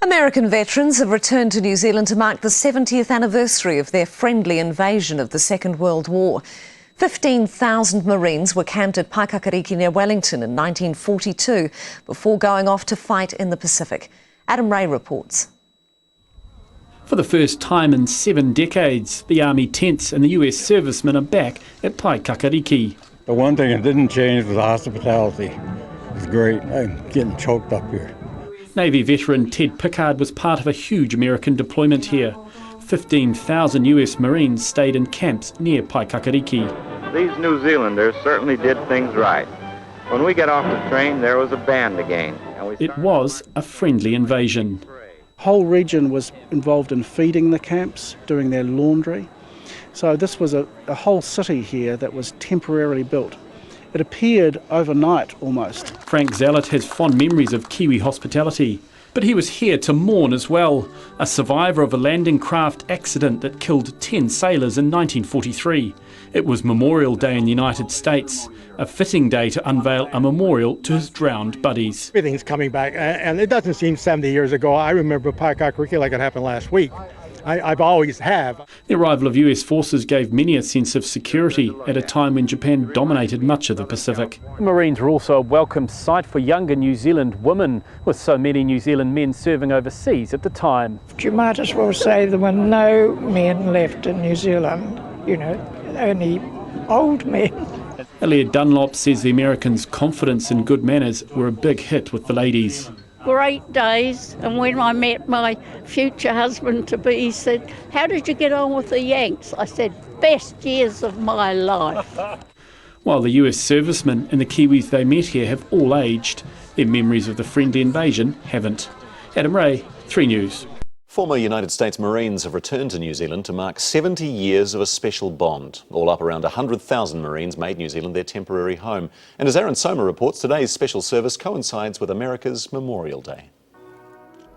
American veterans have returned to New Zealand to mark the 70th anniversary of their friendly invasion of the Second World War. 15,000 Marines were camped at Paikakariki near Wellington in 1942 before going off to fight in the Pacific. Adam Ray reports. For the first time in 7 decades, the Army tents and the US servicemen are back at Paikakariki. The one thing that didn't change was the hospitality. It was great. I'm getting choked up here. Navy veteran Ted Pickard was part of a huge American deployment here. 15,000 US Marines stayed in camps near Paikakariki. These New Zealanders certainly did things right. When we got off the train, there was a band again. It was a friendly invasion. The whole region was involved in feeding the camps, doing their laundry. So this was a whole city here that was temporarily built. It appeared overnight almost. Frank Zallett has fond memories of Kiwi hospitality, but he was here to mourn as well, a survivor of a landing craft accident that killed 10 sailors in 1943. It was Memorial Day in the United States, a fitting day to unveil a memorial to his drowned buddies. Everything's coming back, and it doesn't seem 70 years ago. I remember Paikakariki like it happened last week. I've always have. The arrival of US forces gave many a sense of security at a time when Japan dominated much of the Pacific. The Marines were also a welcome sight for younger New Zealand women, with so many New Zealand men serving overseas at the time. You might as well say there were no men left in New Zealand, only old men. Elliot Dunlop says the Americans' confidence in good manners were a big hit with the ladies. Great days, and when I met my future husband-to-be, he said, "How did you get on with the Yanks?" I said, "Best years of my life." While the US servicemen and the Kiwis they met here have all aged, their memories of the friendly invasion haven't. Adam Ray, 3 News. Former United States Marines have returned to New Zealand to mark 70 years of a special bond. All up, around 100,000 Marines made New Zealand their temporary home. And as Aaron Soma reports, today's special service coincides with America's Memorial Day.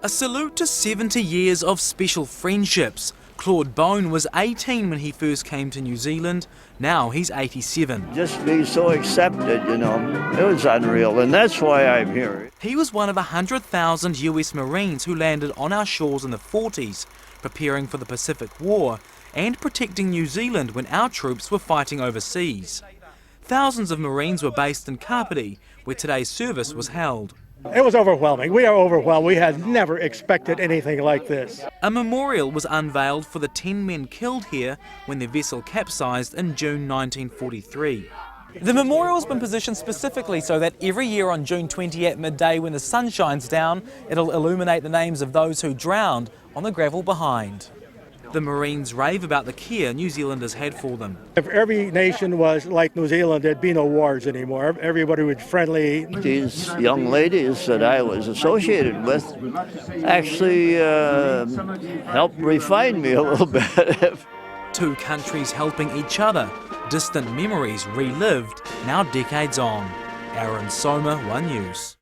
A salute to 70 years of special friendships. Claude Bone was 18 when he first came to New Zealand. Now he's 87. Just be so accepted, it was unreal, and that's why I'm here. He was one of 100,000 US Marines who landed on our shores in the 40s, preparing for the Pacific War and protecting New Zealand when our troops were fighting overseas. Thousands of Marines were based in Kapiti, where today's service was held. It was overwhelming. We are overwhelmed. We had never expected anything like this. A memorial was unveiled for the 10 men killed here when their vessel capsized in June 1943. The memorial has been positioned specifically so that every year on June 20 at midday, when the sun shines down, it'll illuminate the names of those who drowned on the gravel behind. The Marines rave about the care New Zealanders had for them. If every nation was like New Zealand, there'd be no wars anymore. Everybody would be friendly. These young ladies that I was associated with actually helped refine me a little bit. 2 countries helping each other, distant memories relived, now decades on. Aaron Soma, 1 News.